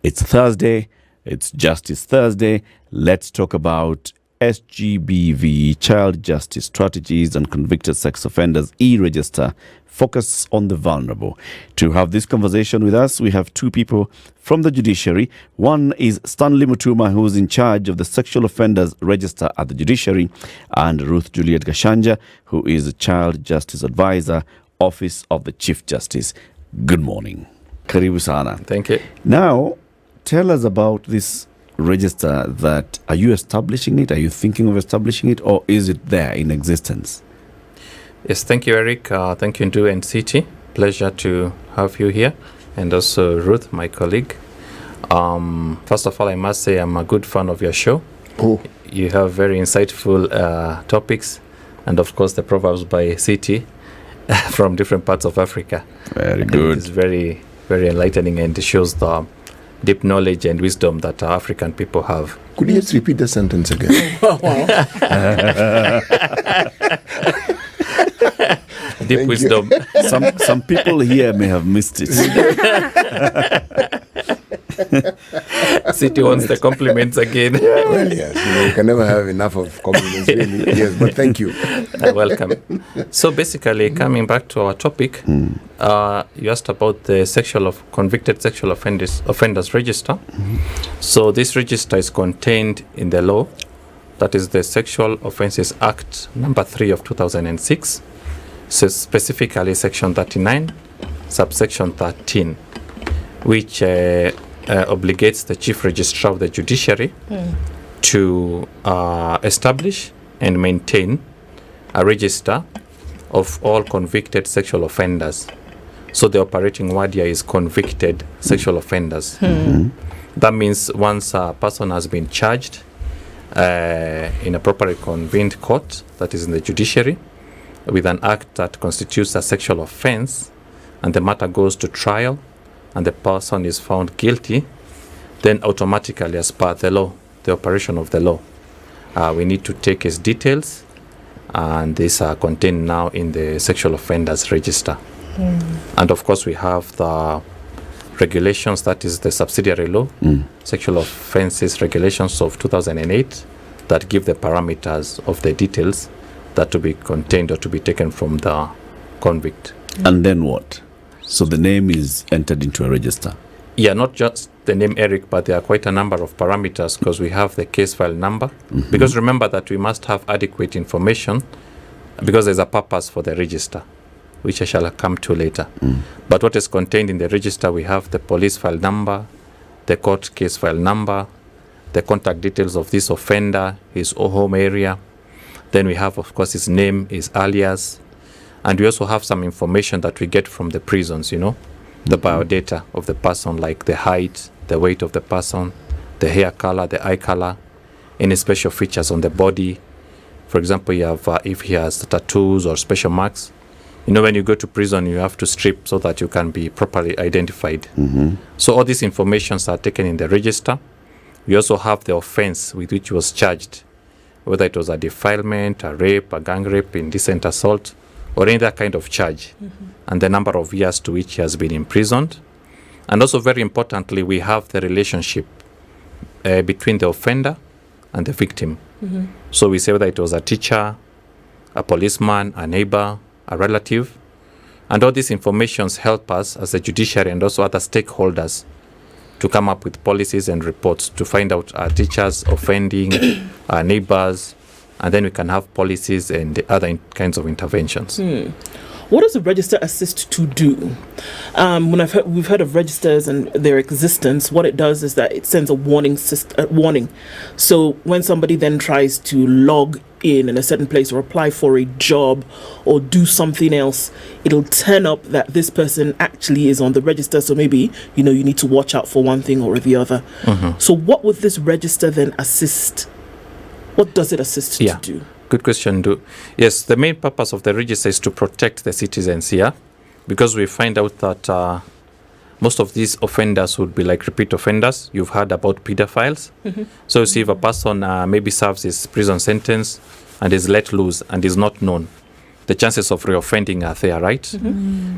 It's Thursday. It's Justice Thursday. Let's talk about SGBV, Child Justice Strategies and Convicted Sex Offenders e-Register, focus on the vulnerable. To have this conversation with us, we have two people from the Judiciary. One is Stanley Mutuma, who is in charge of the Sexual Offenders Register at the Judiciary, and Ruth Juliet Gachanja, who is a Child Justice Advisor, Office of the Chief Justice. Good morning. Karibu sana. Thank you. Now, tell us about this register. That are you establishing it? Are you thinking of establishing it, or is it there in existence? Yes, thank you, Eric. Thank you, Ndu and City. Pleasure to have you here, and also Ruth, my colleague. First of all, I must say I'm a good fan of your show. Oh. You have very insightful topics, and of course the proverbs by City from different parts of Africa. Very good. It's very, very enlightening, and it shows the deep knowledge and wisdom that African people have. Could you just repeat the sentence again? Deep Thank wisdom. Some people here may have missed it. City wants the compliments again. Well, yes, you can never have enough of compliments, really. Yes, but thank you. Welcome. So basically, coming back to our topic, you asked about the convicted sexual offenders register. So this register is contained in the law, that is the Sexual Offences Act number 3 of 2006. So specifically section 39, subsection 13, which obligates the Chief Registrar of the Judiciary to establish and maintain a register of all convicted sexual offenders. So the operating word here is convicted sexual offenders. That means once a person has been charged in a properly convened court, that is in the judiciary, with an act that constitutes a sexual offense, and the matter goes to trial, and the person is found guilty, then automatically, as per the law, the operation of the law, we need to take his details, and these are contained now in the Sexual Offenders Register. And of course, we have the regulations, that is the subsidiary law, Sexual Offences Regulations of 2008, that give the parameters of the details that to be contained or to be taken from the convict. And then what? So the name is entered into a register? Yeah, not just the name Eric, but there are quite a number of parameters, because we have the case file number. Because remember that we must have adequate information, because there's a purpose for the register, which I shall come to later. But what is contained in the register, we have the police file number, the court case file number, the contact details of this offender, his home area. Then we have, of course, his name, his alias. And we also have some information that we get from the prisons, the biodata of the person, like the height, the weight of the person, the hair color, the eye color, any special features on the body. For example, you have if he has tattoos or special marks. When you go to prison, you have to strip so that you can be properly identified. So all these informations are taken in the register. We also have the offense with which he was charged, whether it was a defilement, a rape, a gang rape, indecent assault, or any other kind of charge, and the number of years to which he has been imprisoned. And also, very importantly, we have the relationship between the offender and the victim. So we say whether it was a teacher, a policeman, a neighbor, a relative. And all these informations help us as a judiciary and also other stakeholders to come up with policies and reports to find out our teachers offending, our neighbors, and then we can have policies and the other kinds of interventions. What does the register assist to do? We've heard of registers and their existence. What it does is that it sends a warning. So when somebody then tries to log in a certain place or apply for a job or do something else, it'll turn up that this person actually is on the register. So maybe, you need to watch out for one thing or the other. So what would this register then assist? What does it assist to do? Good question, Du. Yes, the main purpose of the register is to protect the citizens here, because we find out that most of these offenders would be like repeat offenders. You've heard about pedophiles. So you see, if a person maybe serves his prison sentence and is let loose and is not known, the chances of reoffending are there, right?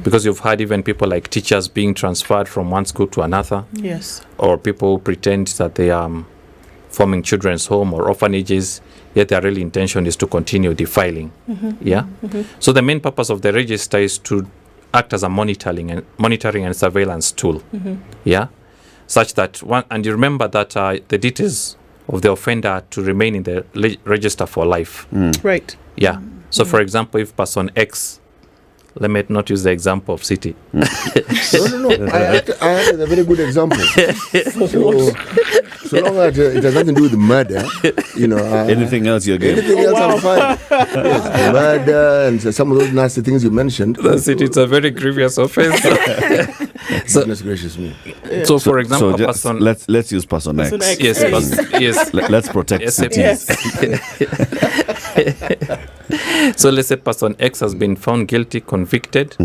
Because you've had even people like teachers being transferred from one school to another, Yes. or people who pretend that they are forming children's home or orphanages, yet their real intention is to continue defiling. Yeah. So the main purpose of the register is to act as a monitoring and surveillance tool. Yeah, such that and you remember that the details of the offender are to remain in the register for life. Right. Yeah. So, for example, if person X, let me not use the example of city. No. I had a very good example. So long as it has nothing to do with murder, Anything else you're getting? anything else I'm fine. Yes, murder and some of those nasty things you mentioned. That's it. It's a very grievous offense. Goodness gracious me. So, for example, so a just person. let's use person X. Person X. Yes, yes. Let's protect Yes, cities. So let's say person X has been found guilty, convicted.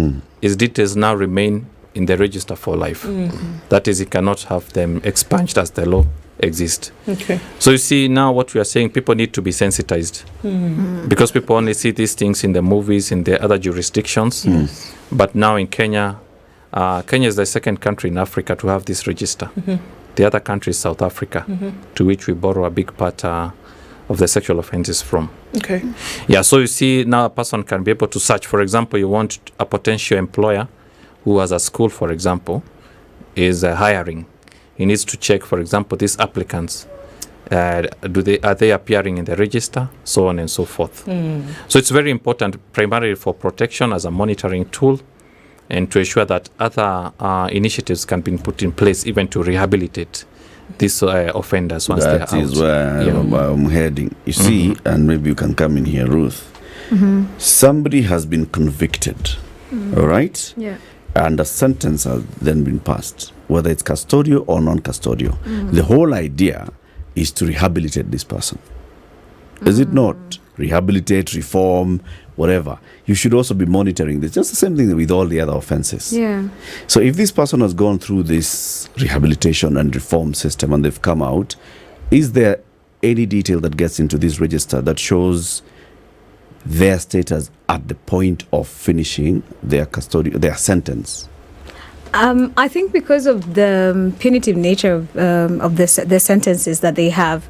His details now remain in the register for life. That is, he cannot have them expunged as the law exists. Okay. So you see now what we are saying, people need to be sensitized because people only see these things in the movies, in the other jurisdictions. But now in Kenya, Kenya is the second country in Africa to have this register. The other country is South Africa, to which we borrow a big part of the sexual offenses from. Okay. Yeah, so you see now a person can be able to search. For example, you want a potential employer who has a school, for example, is hiring. He needs to check, for example, these applicants. Are they appearing in the register, so on and so forth. So it's very important, primarily for protection as a monitoring tool, and to ensure that other initiatives can be put in place, even to rehabilitate these offenders once they're out. That is where I'm heading. You see, and maybe you can come in here, Ruth. Somebody has been convicted, all right? Yeah. And a sentence has then been passed, whether it's custodial or non-custodial. The whole idea is to rehabilitate this person. Is it not? Rehabilitate, reform, whatever. You should also be monitoring this. Just the same thing with all the other offenses. Yeah. So if this person has gone through this rehabilitation and reform system and they've come out, is there any detail that gets into this register that shows their status at the point of finishing their their sentence? I think because of the punitive nature of the sentences that they have,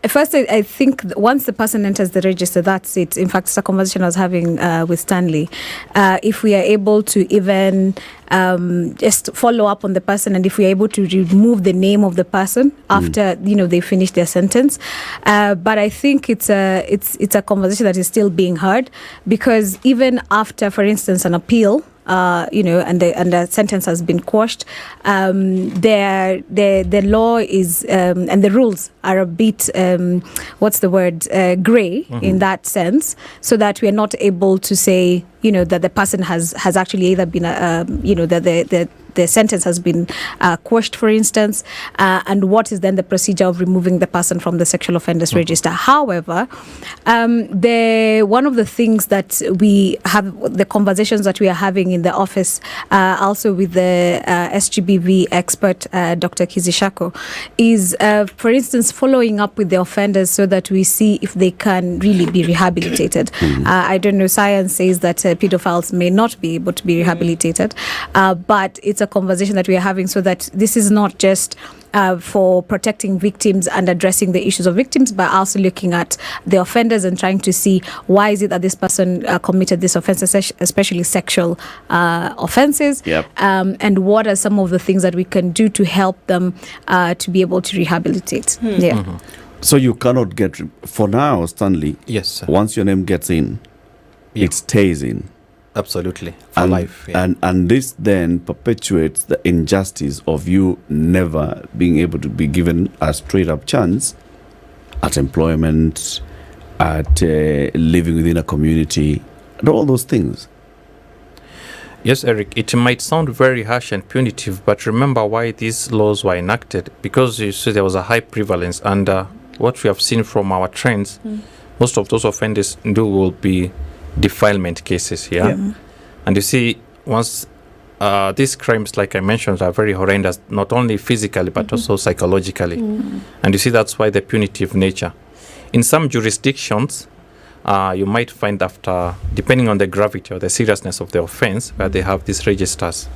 first, I think once the person enters the register, that's it. In fact, it's a conversation I was having with Stanley. If we are able to even just follow up on the person, and if we are able to remove the name of the person after they finish their sentence, but I think it's a conversation that is still being heard, because even after, for instance, an appeal, and the sentence has been quashed, the law is and the rules are a bit gray in that sense, so that we are not able to say that the person has actually either been that the sentence has been quashed, for instance, and what is then the procedure of removing the person from the sexual offenders register. However, one of the things that we have, the conversations that we are having in the office, also with the SGBV expert, Dr. Kizishako, is, for instance, following up with the offenders so that we see if they can really be rehabilitated. I don't know, science says that pedophiles may not be able to be rehabilitated, but it's a conversation that we are having, so that this is not just for protecting victims and addressing the issues of victims, but also looking at the offenders and trying to see why is it that this person committed this offense, especially sexual offenses, and what are some of the things that we can do to help them to be able to rehabilitate. So you cannot get, for now, Stanley, Yes, sir. once your name gets in, it stays in. Absolutely. For And, life. Yeah. and this then perpetuates the injustice of you never being able to be given a straight up chance at employment, at living within a community, and all those things. Yes, Eric, it might sound very harsh and punitive, but remember why these laws were enacted. Because you see there was a high prevalence, and what we have seen from our trends, most of those offenders will be defilement cases. And you see, once these crimes, like I mentioned, are very horrendous, not only physically but also psychologically. And you see, that's why the punitive nature. In some jurisdictions, you might find after, depending on the gravity or the seriousness of the offense, where they have these registers,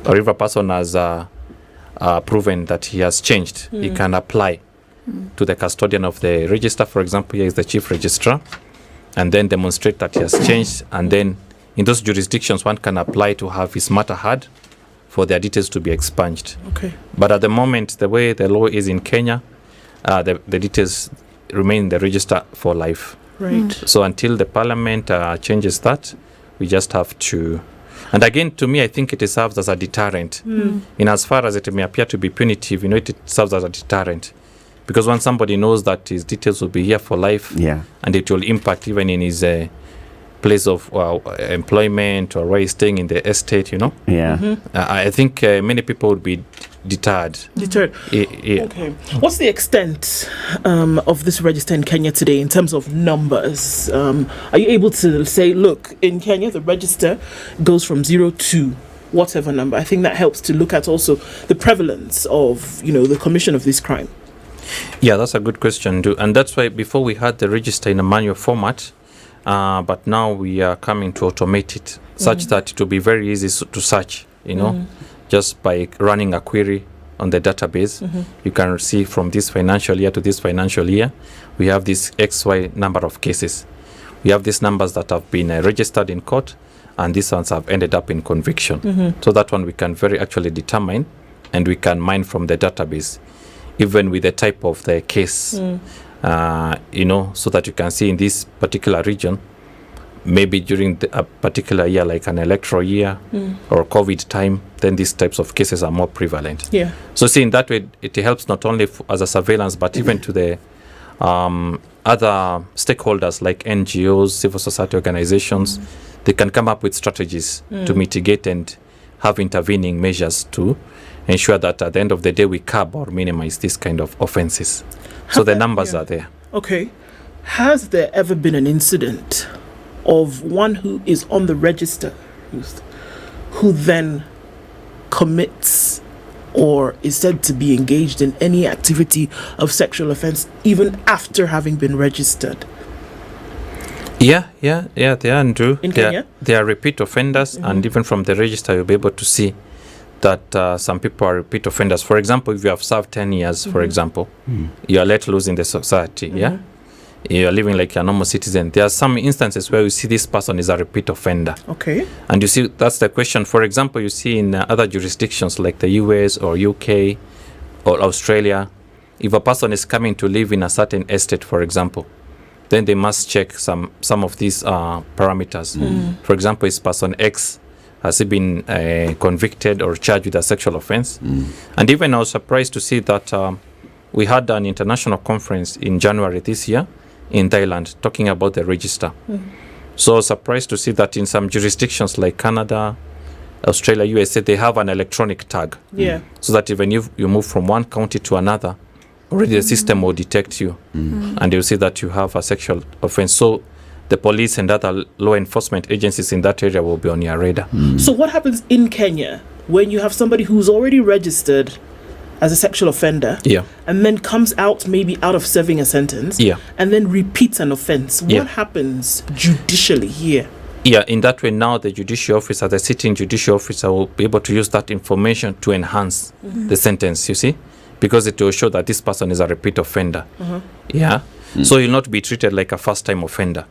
or if a person has proven that he has changed, he can apply to the custodian of the register. For example, here is the chief registrar, and then demonstrate that he has changed. And then in those jurisdictions, one can apply to have his matter heard for their details to be expunged. Okay. But at the moment, the way the law is in Kenya, the details remain in the register for life. Right. So until the parliament changes that, we just have to. And again, to me, I think it serves as a deterrent. In as far as it may appear to be punitive, it serves as a deterrent. Because when somebody knows that his details will be here for life, and it will impact even in his place of employment or where he's staying in the estate, I think many people would be deterred. Okay. What's the extent of this register in Kenya today in terms of numbers? Are you able to say, look, in Kenya, the register goes from 0 to whatever number? I think that helps to look at also the prevalence of, the commission of this crime. Yeah, that's a good question, too. And that's why before we had the register in a manual format, but now we are coming to automate it such that it will be very easy to search, just by running a query on the database. You can see from this financial year to this financial year, we have this XY number of cases. We have these numbers that have been registered in court, and these ones have ended up in conviction. So that one we can very actually determine, and we can mine from the database, even with the type of the case, so that you can see in this particular region, maybe during a particular year, like an electoral year or COVID time, then these types of cases are more prevalent. Yeah. So see, in that way, it helps not only as a surveillance, but even to the other stakeholders like NGOs, civil society organizations. They can come up with strategies to mitigate and have intervening measures to ensure that at the end of the day we curb or minimize this kind of offenses. So the numbers are there. Okay. Has there ever been an incident of one who is on the register who then commits or is said to be engaged in any activity of sexual offense even after having been registered? Yeah, they are, Andrew. In Kenya? They are repeat offenders, and even from the register you'll be able to see that some people are repeat offenders. For example, if you have served 10 years, for example, you are let loose in the society, you are living like a normal citizen. There are some instances where you see this person is a repeat offender. Okay. And you see, that's the question. For example, you see in other jurisdictions like the US or UK or Australia, if a person is coming to live in a certain estate, for example, then they must check some of these parameters. For example, is person X, has he been convicted or charged with a sexual offense? And even I was surprised to see that we had an international conference in January this year in Thailand talking about the register. So I was surprised to see that in some jurisdictions like Canada, Australia, USA, they have an electronic tag. So that even if you move from one county to another, already the system will detect you and you'll see that you have a sexual offense. So the police and other law enforcement agencies in that area will be on your radar. So what happens in Kenya when you have somebody who's already registered as a sexual offender and then comes out maybe out of serving a sentence and then repeats an offense? What happens judicially here? In that way now the judicial officer, the sitting judicial officer will be able to use that information to enhance the sentence, you see, because it will show that this person is a repeat offender. So he'll not be treated like a first-time offender.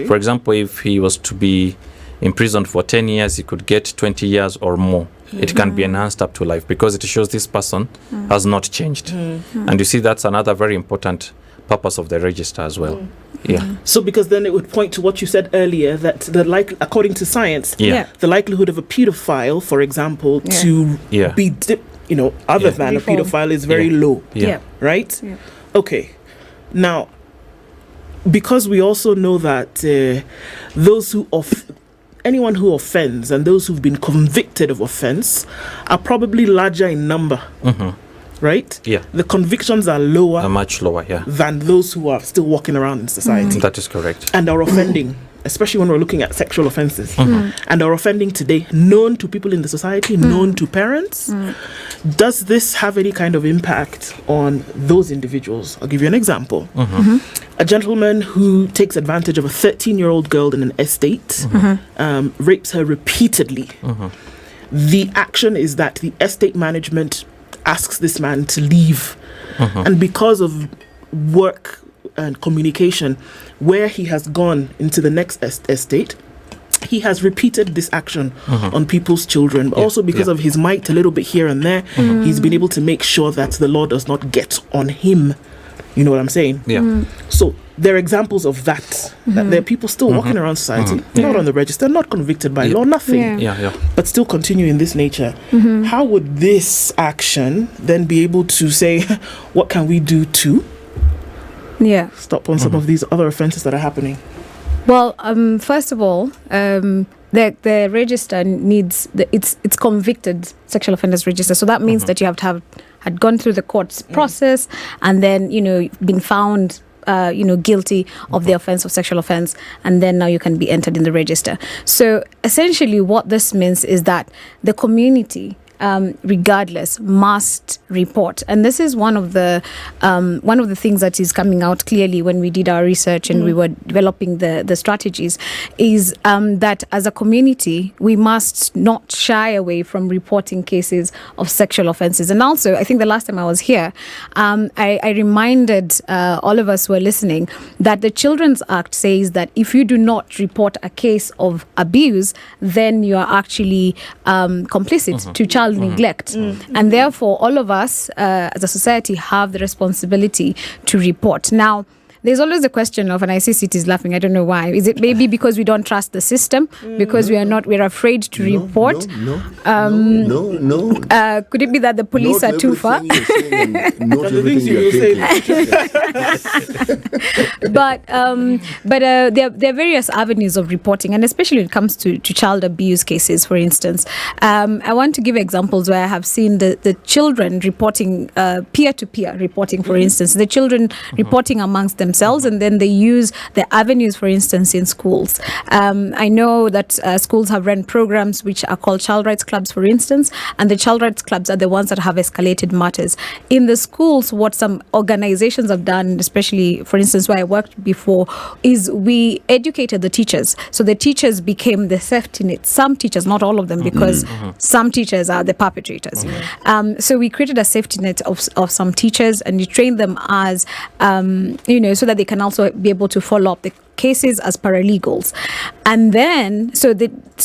For example, if he was to be imprisoned for 10 years, he could get 20 years or more. It can be enhanced up to life because it shows this person has not changed. And you see, that's another very important purpose of the register as well. So because then it would point to what you said earlier, that according to science, the likelihood of a pedophile, for example, to be other than a pedophile is very low. Right? Okay. Now, because we also know that anyone who offends and those who've been convicted of offense are probably larger in number, right? The convictions are lower, much lower, than those who are still walking around in society. That is correct. And are offending especially when we're looking at sexual offenses, and are offending today, known to people in the society, known to parents, does this have any kind of impact on those individuals? I'll give you an example. A gentleman who takes advantage of a 13-year-old girl in an estate, rapes her repeatedly. The action is that the estate management asks this man to leave. And because of work and communication, where he has gone into the next estate, he has repeated this action on people's children. But also because of his might a little bit here and there, he's been able to make sure that the law does not get on him. You know what I'm saying? Yeah. So there are examples of that. That there are people still walking around society, not on the register, not convicted by law, nothing. But still continue in this nature. How would this action then be able to say, what can we do to stop on some of these other offences that are happening? Well, first of all, the register needs it's convicted sexual offenders register. So that means that you have to have had gone through the court's process and then been found guilty of the offense of sexual offense, and then now you can be entered in the register. So essentially, what this means is that the community, regardless, must report, and this is one of the things that is coming out clearly when we did our research and we were developing the strategies, is that as a community we must not shy away from reporting cases of sexual offences. And also, I think the last time I was here, I reminded all of us who are listening that the Children's Act says that if you do not report a case of abuse, then you are actually complicit to child neglect. And therefore, all of us as a society have the responsibility to report. Now, there's always the question of, and I see cities laughing, I don't know why. Is it maybe because we don't trust the system? Because we're afraid to report? No. Could it be that the police are too far? But there are various avenues of reporting, and especially when it comes to child abuse cases, for instance. I want to give examples where I have seen the children reporting, peer-to-peer reporting, for instance, the children reporting amongst themselves, and then they use the avenues, for instance, in schools. I know that schools have run programs which are called child rights clubs, for instance, and the child rights clubs are the ones that have escalated matters. In the schools, what some organizations have done, especially, for instance, where I worked before, is we educated the teachers. So the teachers became the safety net. Some teachers, not all of them, because some teachers are the perpetrators. So we created a safety net of some teachers, and you trained them as, so that they can also be able to follow up the cases as paralegals. And then, so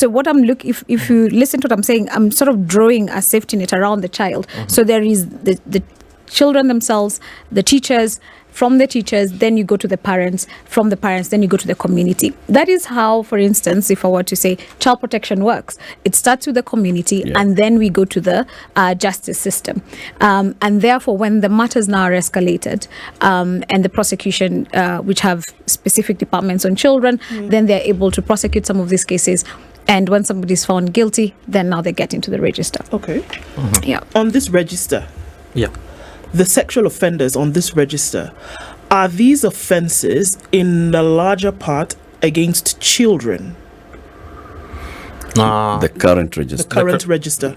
what I'm looking, if you listen to what I'm saying, I'm sort of drawing a safety net around the child. So there is the children themselves, the teachers. From the teachers, then you go to the parents. From the parents, then you go to the community. That is how, for instance, if I were to say child protection works, it starts with the community, and then we go to the justice system. And therefore, when the matters now are escalated, and the prosecution, which have specific departments on children, then they're able to prosecute some of these cases. And when somebody is found guilty, then now they get into the register. Okay. On this register. The sexual offenders on this register, are these offences in the larger part against children? The current register. Register.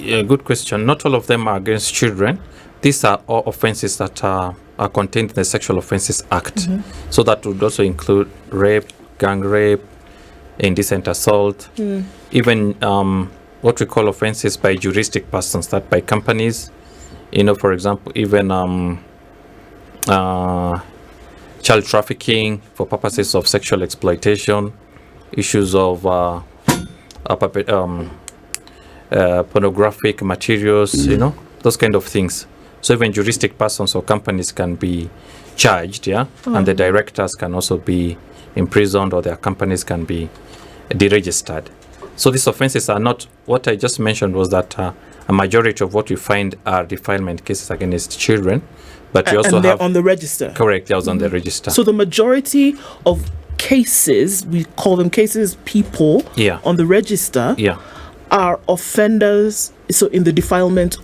Yeah, good question. Not all of them are against children. These are all offences that are contained in the Sexual Offences Act. So that would also include rape, gang rape, indecent assault, even what we call offences by juristic persons, that by companies. For example, even child trafficking for purposes of sexual exploitation, issues of pornographic materials, those kind of things. So even juristic persons or companies can be charged, and the directors can also be imprisoned, or their companies can be deregistered. So these offences are not, what I just mentioned was that a majority of what we find are defilement cases against children, but we also and they're have on the register. Correct, they was on the register. So the majority of cases, we call them cases, people on the register are offenders. So in the defilement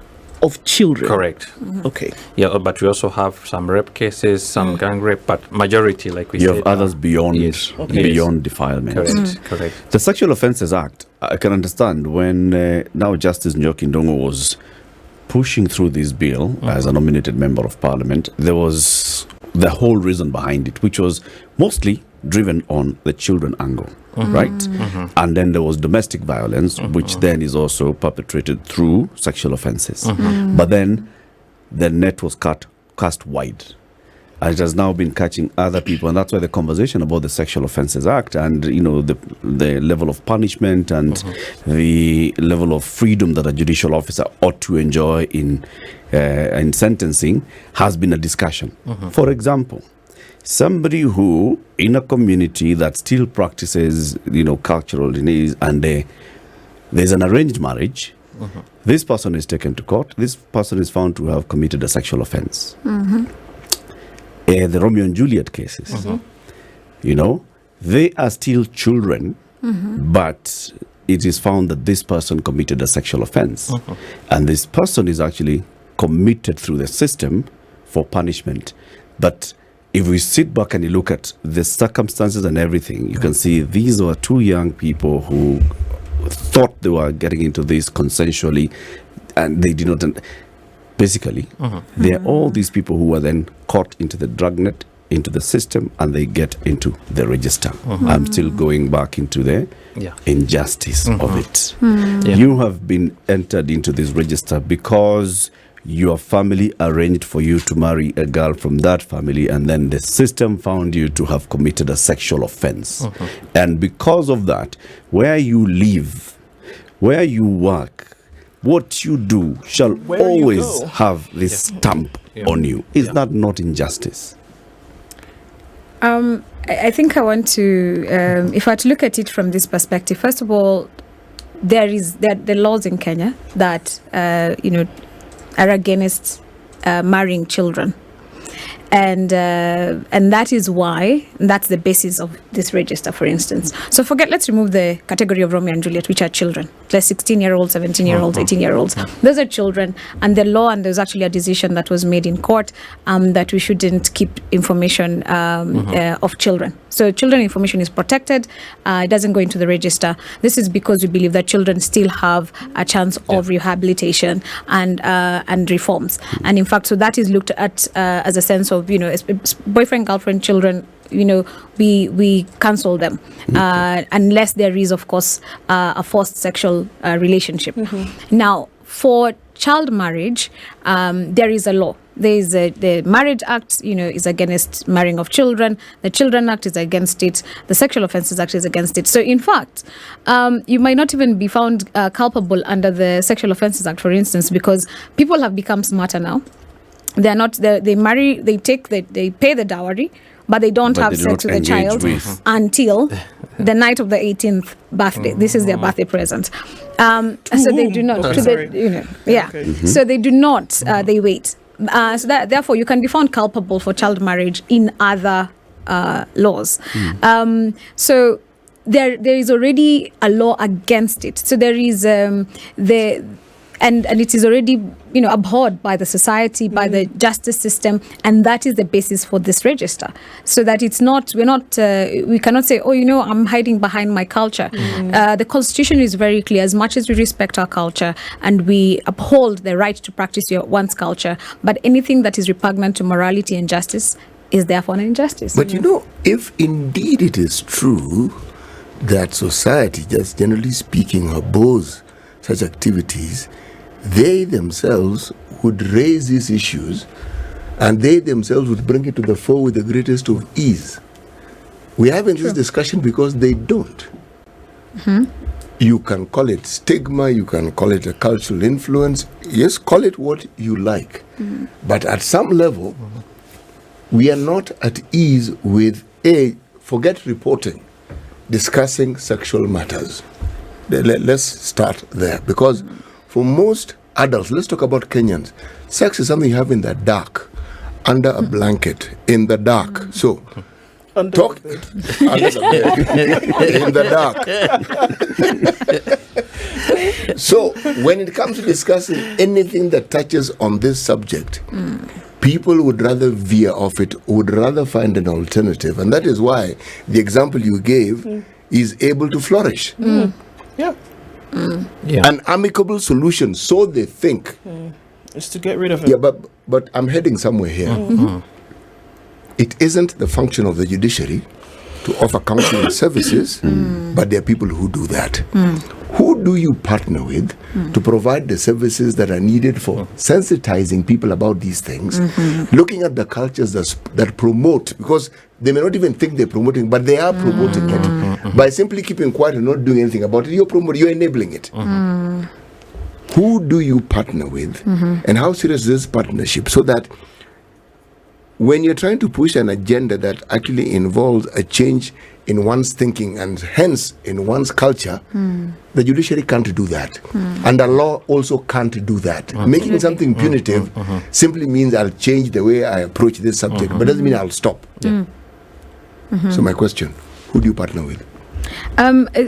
of children. Correct. Okay. Yeah, but we also have some rape cases, some gang rape, but majority, like we You said, have others beyond yes. beyond defilement. Correct. Correct. The Sexual Offences Act, I can understand when now Justice Njoki Ndongo was pushing through this bill as a nominated member of parliament, there was the whole reason behind it, which was mostly driven on the children angle, right? And then there was domestic violence, which then is also perpetrated through sexual offences. But then the net was cast wide. And it has now been catching other people, and that's why the conversation about the Sexual Offences Act and, you know, the level of punishment and the level of freedom that a judicial officer ought to enjoy in sentencing has been a discussion. For example, somebody who in a community that still practices, you know, cultural denies, and there's an arranged marriage, this person is taken to court, this person is found to have committed a sexual offense. The Romeo and Juliet cases, you know, they are still children, but it is found that this person committed a sexual offense. And this person is actually committed through the system for punishment. But if we sit back and you look at the circumstances and everything, you can see these were two young people who thought they were getting into this consensually, and they did not. Basically, they are all these people who are then caught into the dragnet, into the system, and they get into the register. I'm still going back into the injustice of it. You have been entered into this register because your family arranged for you to marry a girl from that family, and then the system found you to have committed a sexual offense. And because of that, where you live, where you work, what you do shall always have this stamp on you. Is that not injustice? I think I want to, if I were to look at it from this perspective, first of all, there are laws in Kenya that, are against marrying children. And that is why, that's the basis of this register, for instance. So let's remove the category of Romeo and Juliet, which are children. There's 16-year-olds, 17-year-olds, 18-year-olds. Those are children. And the law, and there's actually a decision that was made in court that we shouldn't keep information of children. So children information is protected. It doesn't go into the register. This is because we believe that children still have a chance of rehabilitation and reforms. And in fact, so that is looked at as a sense of, boyfriend, girlfriend, children, we cancel them unless there is, of course, a forced sexual relationship. Now, for child marriage, there is a law. There is the Marriage Act, is against marrying of children. The Children Act is against it. The Sexual Offences Act is against it. So, in fact, you might not even be found culpable under the Sexual Offences Act, for instance, because people have become smarter now. They're not. They marry. They pay the dowry, but they don't have sex with the child until the night of the 18th birthday. This is their birthday present. So they do not. So they do not. They wait. So that, therefore, you can be found culpable for child marriage in other laws. So there is already a law against it. So there is and it is already abhorred by the society, by the justice system, and that is the basis for this register. So that we cannot say, I'm hiding behind my culture. The Constitution is very clear. As much as we respect our culture and we uphold the right to practice one's culture, but anything that is repugnant to morality and justice is therefore an injustice. But if indeed it is true that society, just generally speaking, abhors such activities, they themselves would raise these issues and they themselves would bring it to the fore with the greatest of ease. We're having this discussion because they don't. You can call it stigma, you can call it a cultural influence. Yes, call it what you like. But at some level, we are not at ease with forget reporting, discussing sexual matters. Let's start there, because for most adults, let's talk about Kenyans, sex is something you have in the dark, under a blanket, in the dark. So Under Talk the bed. under the bed, in the dark. So when it comes to discussing anything that touches on this subject, people would rather veer off it, would rather find an alternative. And that is why the example you gave is able to flourish. Yeah. Yeah. An amicable solution, so they think. Just to get rid of it. Yeah, but I'm heading somewhere here. It isn't the function of the judiciary to offer counseling services, but there are people who do that. Who do you partner with to provide the services that are needed for sensitizing people about these things, looking at the cultures that promote, because they may not even think they're promoting, but they are promoting it. By simply keeping quiet and not doing anything about it, you're enabling it. Who do you partner with, and how serious is this partnership, so that when you're trying to push an agenda that actually involves a change in one's thinking and hence in one's culture, the judiciary can't do that. And the law also can't do that. Making something punitive simply means I'll change the way I approach this subject, but doesn't mean I'll stop. So my question, who do you partner with?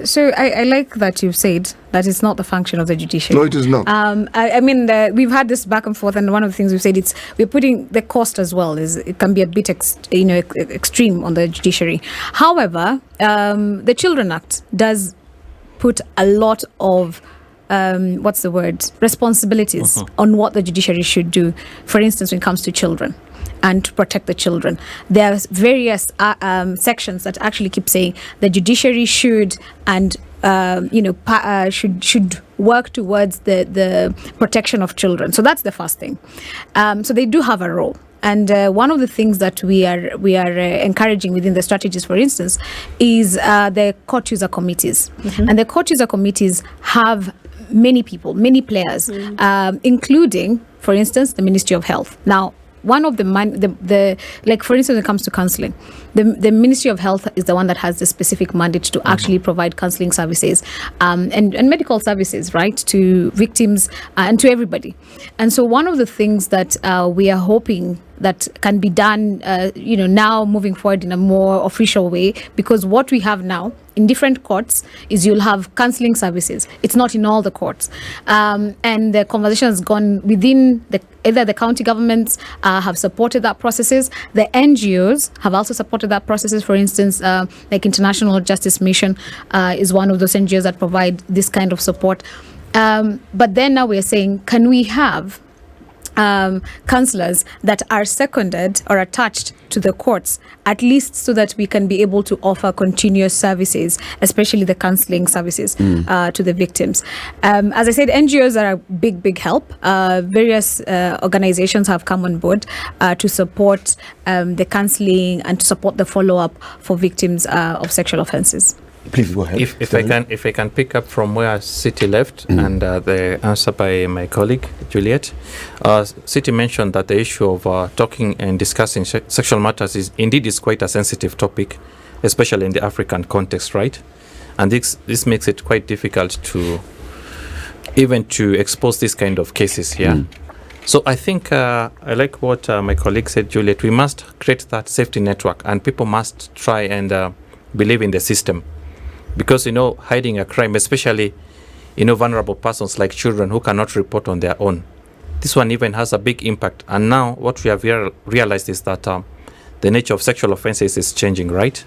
So I like that you've said that it's not the function of the judiciary. No, it is not. I mean, we've had this back and forth, and one of the things we've said, we're putting the cost as well. It can be a bit extreme on the judiciary. However, the Children Act does put a lot of responsibilities on what the judiciary should do. For instance, when it comes to children and to protect the children, there are various sections that actually keep saying the judiciary should should work towards the protection of children. So that's the first thing. So they do have a role. And one of the things that we are encouraging within the strategies, for instance, is the court user committees. And the court user committees have many people, many players, including, for instance, the Ministry of Health. Now, one of like for instance, when it comes to counselling, the Ministry of Health is the one that has the specific mandate to actually provide counselling services and medical services, right, to victims and to everybody. And so one of the things that we are hoping that can be done, now moving forward in a more official way, because what we have now in different courts is you'll have counseling services. It's not in all the courts. And the conversation has gone within either the county governments have supported that processes. The NGOs have also supported that processes. For instance, like International Justice Mission is one of those NGOs that provide this kind of support. But then now we're saying, can we have counsellors that are seconded or attached to the courts, at least so that we can be able to offer continuous services, especially the counselling services to the victims. As I said, NGOs are a big help. Various organizations have come on board to support the counselling and to support the follow-up for victims of sexual offences. Please go ahead. If I can pick up from where City left and the answer by my colleague Juliet, City mentioned that the issue of talking and discussing sexual matters is quite a sensitive topic, especially in the African context, right? And this makes it quite difficult to expose this kind of cases here. So I think I like what my colleague said, Juliet. We must create that safety network, and people must try and believe in the system. Because, hiding a crime, especially, vulnerable persons like children who cannot report on their own, this one even has a big impact. And now what we have realized is that the nature of sexual offenses is changing, right?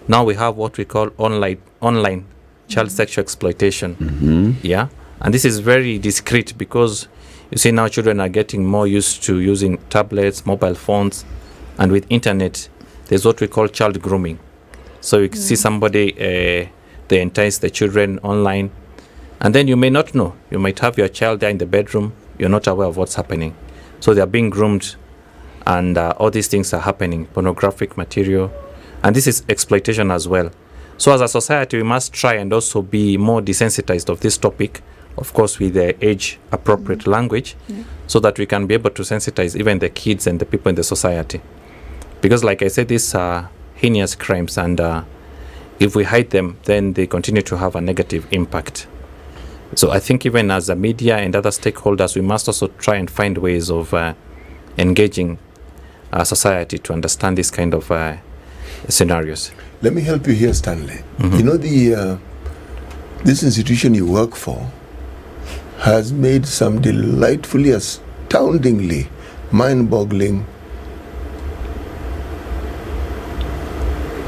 Now we have what we call online child sexual exploitation. Yeah. And this is very discreet because you see now children are getting more used to using tablets, mobile phones, and with internet, there's what we call child grooming. So you see somebody, they entice the children online, and then you may not know. You might have your child there in the bedroom. You're not aware of what's happening. So they are being groomed, and all these things are happening, pornographic material, and this is exploitation as well. So as a society, we must try and also be more desensitized of this topic, of course, with the age-appropriate language, so that we can be able to sensitize even the kids and the people in the society. Because like I said, these are heinous crimes, and if we hide them, then they continue to have a negative impact. So I think even as a media and other stakeholders, we must also try and find ways of engaging society to understand this kind of scenarios. Let me help you here, Stanley. You know, this institution you work for has made some delightfully, astoundingly mind-boggling,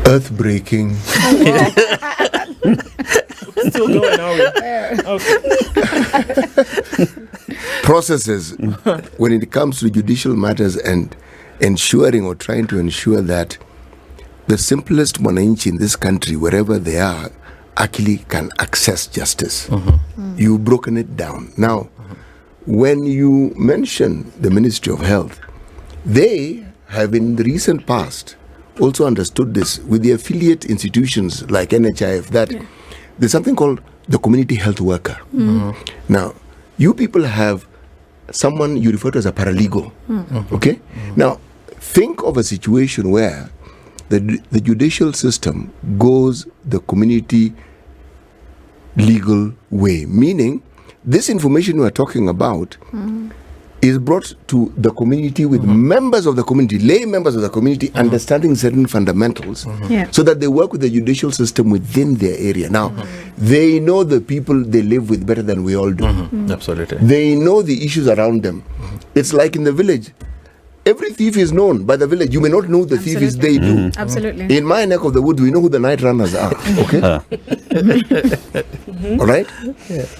earth-breaking Still going, are we? Okay. processes when it comes to judicial matters and ensuring or trying to ensure that the simplest mwananchi in this country, wherever they are, actually can access justice. You've broken it down. Now, when you mention the Ministry of Health, they have in the recent past also understood this with the affiliate institutions like NHIF that there's something called the community health worker. Now, you people have someone you refer to as a paralegal. Okay? Now, think of a situation where the judicial system goes the community legal way, meaning this information we are talking about is brought to the community with members of the community, lay members of the community, understanding certain fundamentals so that they work with the judicial system within their area. Now, they know the people they live with better than we all do. Absolutely. They know the issues around them. It's like in the village. Every thief is known by the village. You may not know who the thief is, they do. Absolutely. In my neck of the woods, we know who the night runners are. Okay? All right?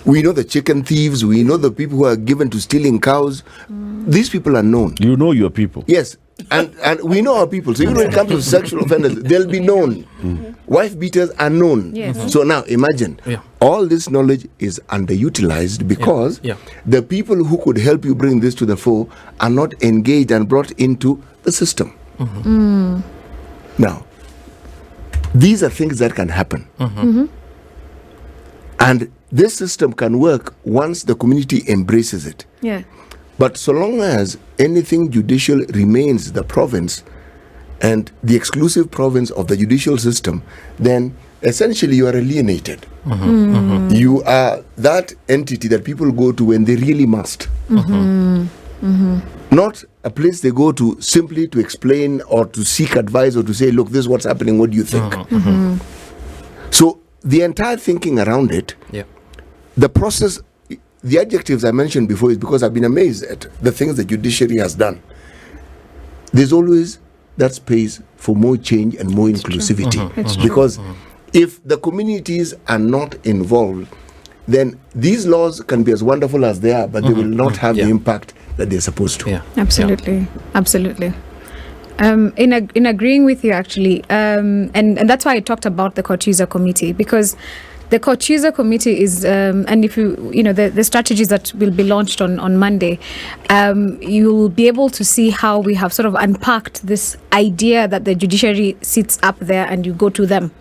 We know the chicken thieves. We know the people who are given to stealing cows. These people are known. You know your people. Yes. And we know our people. So even when it comes to sexual offenders, they'll be known. Wife beaters are known. Yes. So now imagine, all this knowledge is underutilized because the people who could help you bring this to the fore are not engaged and brought into the system. Now, these are things that can happen. And this system can work once the community embraces it. Yeah. But so long as anything judicial remains the province and the exclusive province of the judicial system, then essentially you are alienated. You are that entity that people go to when they really must. Not a place they go to simply to explain or to seek advice or to say, look, this is what's happening, what do you think? So the entire thinking around it, the process, the adjectives I mentioned before is because I've been amazed at the things the judiciary has done. There's always that space for more change and more inclusivity. Because if the communities are not involved, then these laws can be as wonderful as they are, but they will not have the impact that they're supposed to. Absolutely. Absolutely. In agreeing with you, actually, and that's why I talked about the court user committee, because the court user committee is, and if the strategies that will be launched on Monday, you'll be able to see how we have sort of unpacked this idea that the judiciary sits up there and you go to them.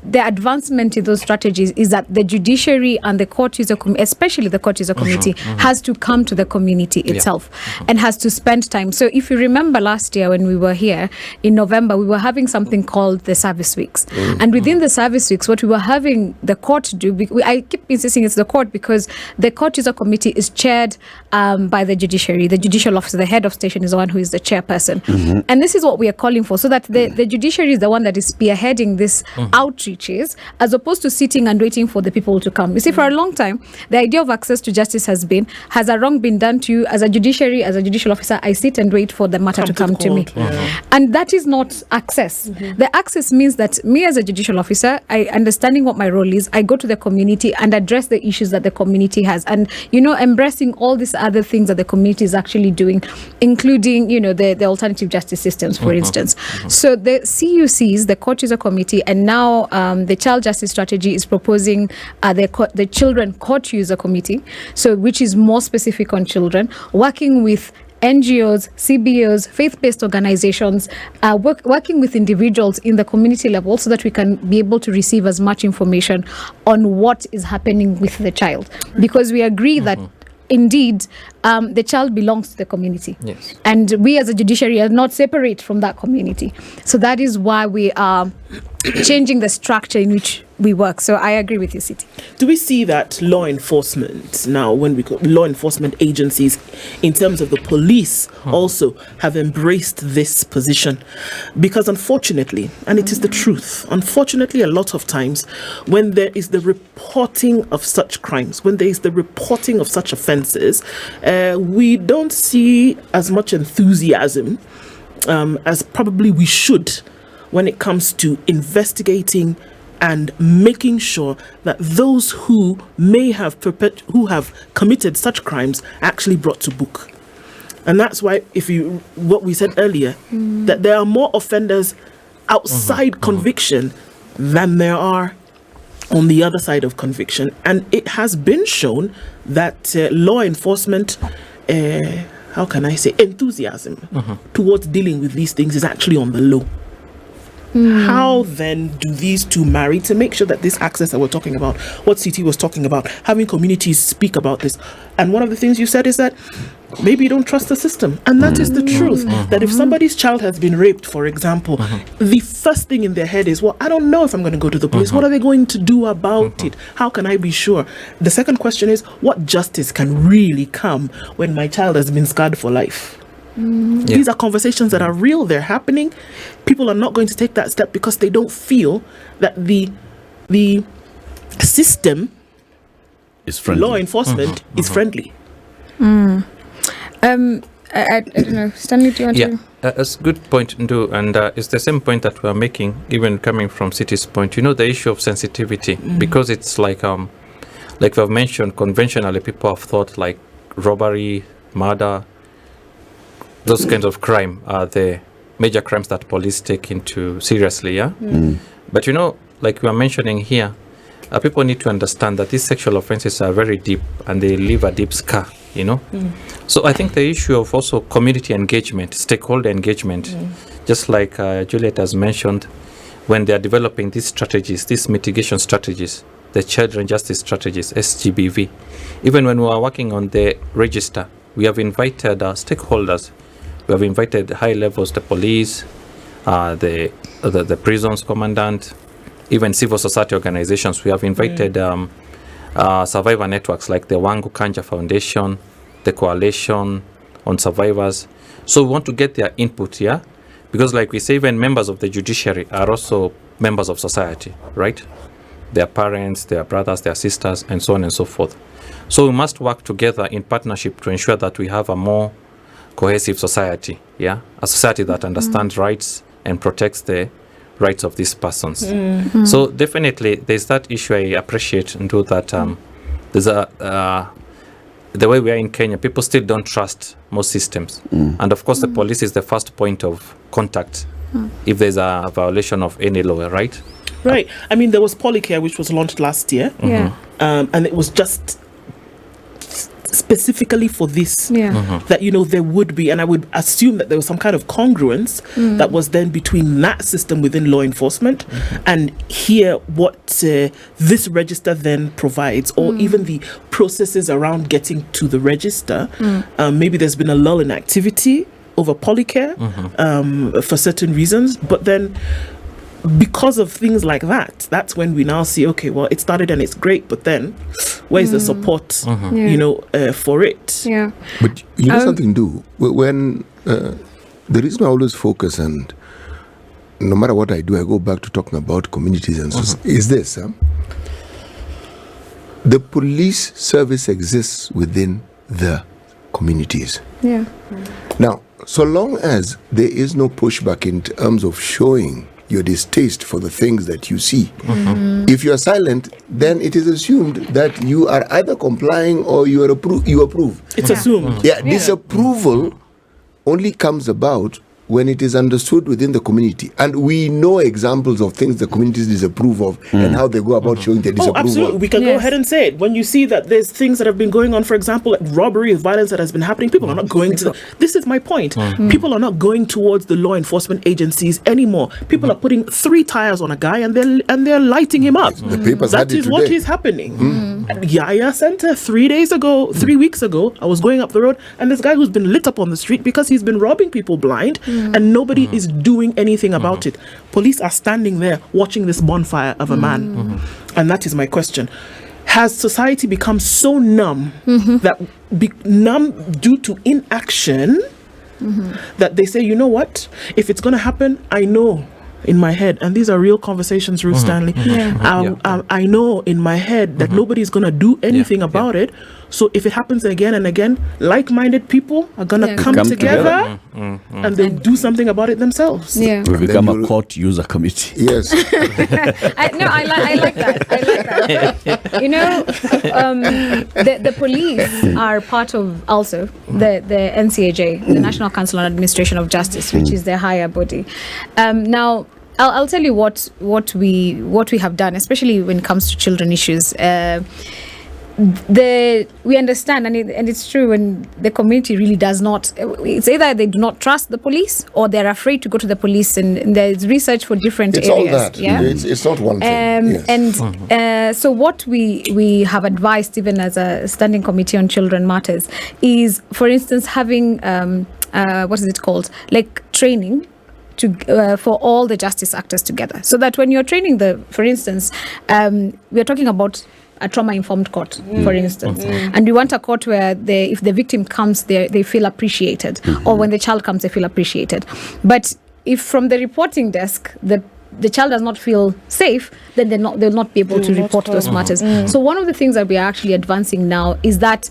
The advancement in those strategies is that the judiciary and the court user committee, especially the court user committee, has to come to the community itself and has to spend time. So if you remember last year when we were here in November, we were having something called the service weeks. And within the service weeks, what we were having the court do, I keep insisting it's the court because the court user committee is chaired by the judiciary. The judicial officer, the head of station, is the one who is the chairperson. And this is what we are calling for, so that the judiciary is the one that is spearheading this outreach, as opposed to sitting and waiting for the people to come. You see, for a long time, the idea of access to justice has a wrong been done to you as a judiciary, as a judicial officer? I sit and wait for the matter to come to me. And that is not access. The access means that me as a judicial officer, understanding what my role is, I go to the community and address the issues that the community has, and embracing all these other things that the community is actually doing, including the alternative justice systems, for instance. So the CUCs, the court user committee, and now the child justice strategy is proposing the children court user committee, so which is more specific on children, working with NGOs, CBOs, faith-based organizations, working with individuals in the community level so that we can be able to receive as much information on what is happening with the child. Because we agree that indeed, the child belongs to the community. Yes. And we as a judiciary are not separate from that community. So that is why we are changing the structure in which we work. So I agree with you, City. Do we see that law enforcement now, when we call law enforcement agencies, in terms of the police, also have embraced this position? Because unfortunately, and it is the truth, unfortunately, a lot of times when there is the reporting of such crimes, when there is the reporting of such offences, we don't see as much enthusiasm as probably we should when it comes to investigating and making sure that those who may have who have committed such crimes are actually brought to book. And that's why, what we said earlier, that there are more offenders outside conviction than there are on the other side of conviction. And it has been shown that law enforcement, how can I say, enthusiasm towards dealing with these things is actually on the low. How then do these two marry to make sure that this access that we're talking about, what CT was talking about, having communities speak about this? And one of the things you said is that maybe you don't trust the system. And that is the truth. That if somebody's child has been raped, for example, the first thing in their head is, well, I don't know if I'm going to go to the police. What are they going to do about it? How can I be sure? The second question is, what justice can really come when my child has been scarred for life? These are conversations that are real, they're happening. People are not going to take that step because they don't feel that the system It's friendly. law enforcement is friendly. I don't know, Stanley, do you want to? That's a good point, Ndu, and it's the same point that we're making, even coming from City's point. The issue of sensitivity, because it's like we've mentioned, conventionally people have thought like robbery, murder, those kinds of crime are the major crimes that police take into seriously, But like we are mentioning here, people need to understand that these sexual offenses are very deep and they leave a deep scar, So I think the issue of also community engagement, stakeholder engagement, just like Juliet has mentioned, when they are developing these strategies, these mitigation strategies, the children justice strategies, SGBV, even when we are working on the register, we have invited stakeholders. We have invited high levels, the police, the prisons commandant, even civil society organizations. We have invited survivor networks like the Gachanja Foundation, the Coalition on Survivors. So we want to get their input, because like we say, even members of the judiciary are also members of society, right? Their parents, their brothers, their sisters, and so on and so forth. So we must work together in partnership to ensure that we have a more cohesive society, a society that understands rights and protects the rights of these persons. So definitely there's that issue. I appreciate and do that. There's the way we are in Kenya, people still don't trust most systems, and of course the police is the first point of contact if there's a violation of any law, right? Right. I mean, there was Polycare, which was launched last year, and it was just specifically for this, that there would be, and I would assume that there was some kind of congruence that was then between that system within law enforcement and here what this register then provides, or even the processes around getting to the register. Maybe there's been a lull in activity over Polycare for certain reasons, but then because of things like that, that's when we now see, okay, well, it started and it's great, but then where's the support, for it? Yeah. But something, do when the reason I always focus, and no matter what I do, I go back to talking about communities and is this: the police service exists within the communities. Yeah. Now, so long as there is no pushback in terms of showing your distaste for the things that you see. If you are silent, then it is assumed that you are either complying or you approve. It's assumed. Disapproval only comes about when it is understood within the community. And we know examples of things the communities disapprove of and how they go about showing their disapproval. Oh, absolutely. We can go ahead and say it. When you see that there's things that have been going on, for example, like robbery, violence that has been happening, people are not going to... This is my point. People are not going towards the law enforcement agencies anymore. People are putting 3 tires on a guy and they're lighting him up. The papers That is had it what today. is happening. Yaya Center 3 weeks ago, I was going up the road, and this guy who's been lit up on the street because he's been robbing people blind, and nobody is doing anything about it. Police are standing there watching this bonfire of a man. And that is my question. Has society become so numb that numb due to inaction that they say, you know what, if it's going to happen, I know in my head, and these are real conversations, Ruth Stanley, I know in my head that nobody's going to do anything about it. So if it happens again and again, like-minded people are going to come together and they'll do something about it themselves. Yeah. We become a court user committee. Yes. I like that. You know, the police are part of also the NCAJ, the National Council on Administration of Justice, which is their higher body. Now, I'll tell you what we have done, especially when it comes to children issues. We understand, and it's true, when the community really does not, it's either they do not trust the police or they're afraid to go to the police, and there's research for different It's areas. all that. Yeah? It's not one thing. Yes. And so what we have advised, even as a standing committee on children matters, is, for instance, having what is it called, like training for all the justice actors together, so that when you're training for instance, we are talking about a trauma-informed court, for instance, and we want a court where if the victim comes, they feel appreciated, or when the child comes, they feel appreciated. But if from the reporting desk the child does not feel safe, then they'll not be able to report those matters. So one of the things that we are actually advancing now is that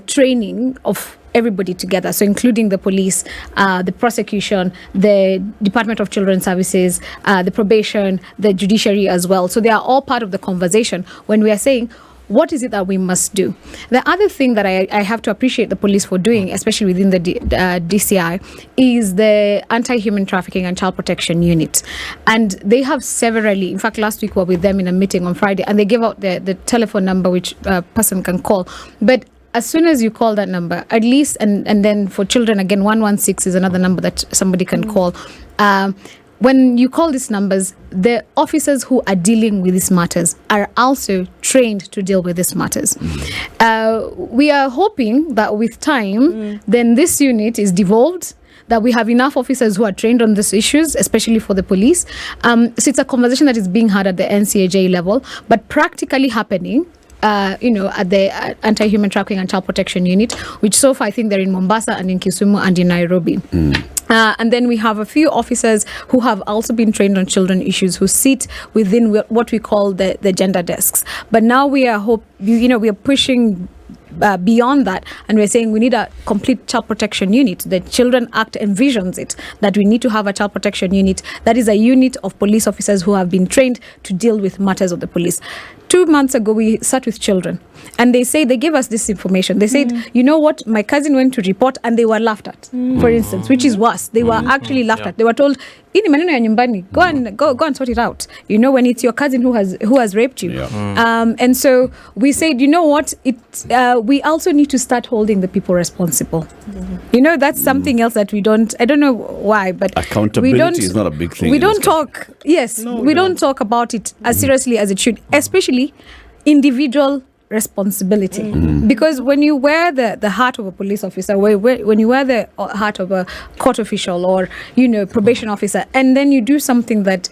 training of everybody together, so including the police, the prosecution, the Department of Children's Services, the probation, the judiciary as well. So they are all part of the conversation when we are saying, what is it that we must do? The other thing that I have to appreciate the police for doing, especially within the DCI, is the Anti-Human Trafficking and Child Protection Unit. And they have severally, in fact, last week we were with them in a meeting on Friday, and they gave out the telephone number which a person can call. But as soon as you call that number, at least, and then for children, again, 116 is another number that somebody can call. When you call these numbers, the officers who are dealing with these matters are also trained to deal with these matters. We are hoping that with time, then this unit is devolved, that we have enough officers who are trained on these issues, especially for the police. So it's a conversation that is being had at the NCAJ level, but practically happening at the Anti-Human Trafficking and Child Protection Unit, which so far I think they're in Mombasa and in Kisumu and in Nairobi. And then we have a few officers who have also been trained on children issues, who sit within what we call the gender desks. But now we are we are pushing beyond that, and we're saying we need a complete child protection unit. The Children Act envisions it, that we need to have a child protection unit that is a unit of police officers who have been trained to deal with matters of the police. 2 months ago, we sat with children, and they gave us this information. They said, you know what, my cousin went to report and they were laughed at, for instance, which is worse. They were actually laughed at. They were told, "Ini maneno ya nyumbani, go and sort it out." When it's your cousin who has raped you. And so we said, you know what, we also need to start holding the people responsible. That's something else that we don't, I don't know why, but accountability is not a big thing. We don't talk, we don't talk about it as seriously as it should, especially individual responsibility. Because when you wear the heart of a police officer, when you wear the heart of a court official or probation officer, and then you do something that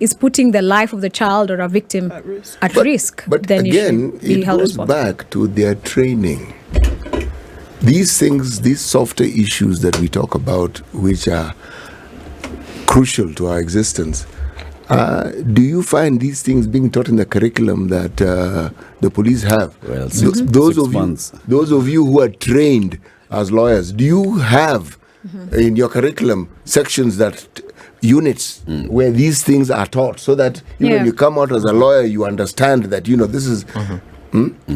is putting the life of the child or a victim at risk, but then again, you should be it held goes responsible. back to their training. These things, these softer issues that we talk about, which are crucial to our existence, do you find these things being taught in the curriculum that the police have? Well, those of you who are trained as lawyers, do you have in your curriculum sections units where these things are taught, so that when you come out as a lawyer, you understand that this is.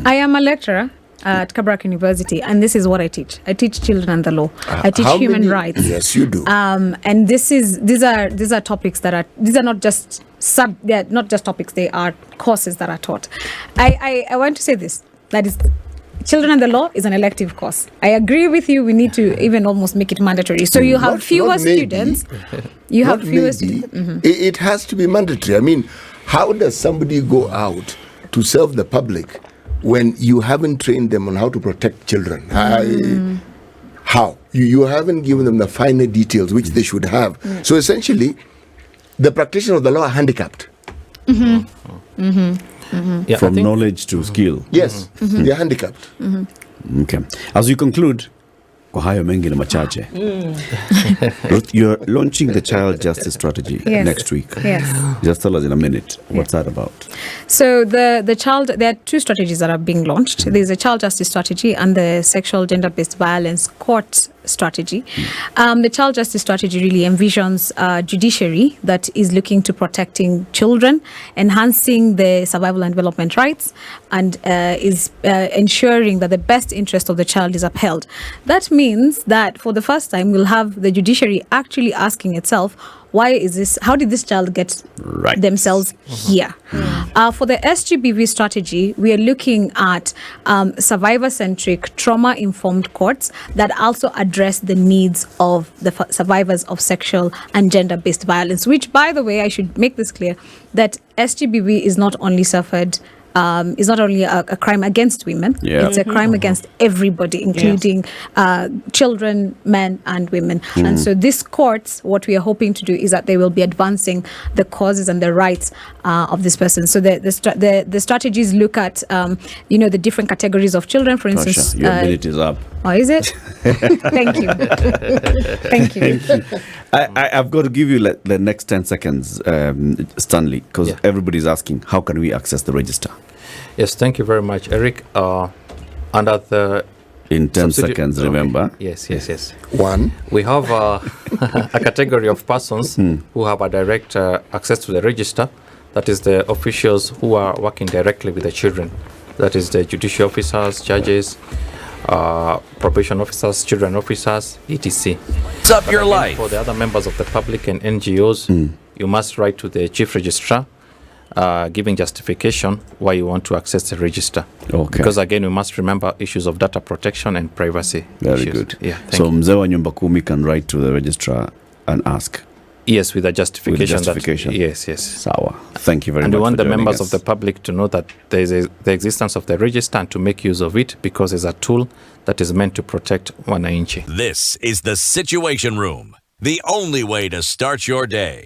I am a lecturer at Kabrak University, and this is what I teach. I teach children and the law. I teach human rights. Yes, you do. And these are topics these are not just they're not just topics. They are courses that are taught. I want to say this, that is, children and the law is an elective course. I agree with you. We need to even almost make it mandatory. So you have fewer students. You have fewer students. It has to be mandatory. I mean, how does somebody go out to serve the public when you haven't trained them on how to protect children. How? You haven't given them the finer details which they should have. So essentially, the practitioners of the law are handicapped. Yeah, From I think- knowledge to skill. Yes, they're handicapped. Okay. As we conclude, kwa hayo mengi na machache. Ruth, you're launching the child justice strategy Yes. next week. Yes. Just tell us in a minute. What's that about? So there are two strategies that are being launched. There's a child justice strategy and the sexual gender-based violence court strategy. The child justice strategy really envisions a judiciary that is looking to protecting children, enhancing the survival and development rights, and is ensuring that the best interest of the child is upheld. That means that for the first time, we'll have the judiciary actually asking itself, how did this child get Right. themselves here? For the SGBV strategy, we are looking at survivor-centric, trauma-informed courts that also address the needs of the survivors of sexual and gender-based violence, which, by the way, I should make this clear, that SGBV is not only a crime against women, Yeah. it's a crime against everybody, including children, men, and women. And so these courts, what we are hoping to do is that they will be advancing the causes and the rights of this person. So the strategies look at, the different categories of children, for instance. Tasha, your minute is up. Oh, is it? Thank you. Thank you. I've got to give you the next 10 seconds, Stanley, because Yeah. everybody's asking, how can we access the register? Yes, thank you very much, Eric. Under the In 10 subsidy- seconds, okay. remember? Yes. One, We have a category of persons who have a direct access to the register. That is the officials who are working directly with the children. That is the judicial officers, judges, probation officers, children officers, etc. It's up your life. For the other members of the public and NGOs, you must write to the chief registrar giving justification why you want to access the register. Okay. Because again, we must remember issues of data protection and privacy. Very issues. good. Yeah. Thank So you. Mzee wa Nyumba Kumi can write to the registrar and ask. Yes, with a justification. justification. Yes. Sawa. Thank you very And much. we want for the joining members us. of the public to know that there is the existence of the register and to make use of it because it's a tool that is meant to protect wananchi. This is the Situation Room, the only way to start your day.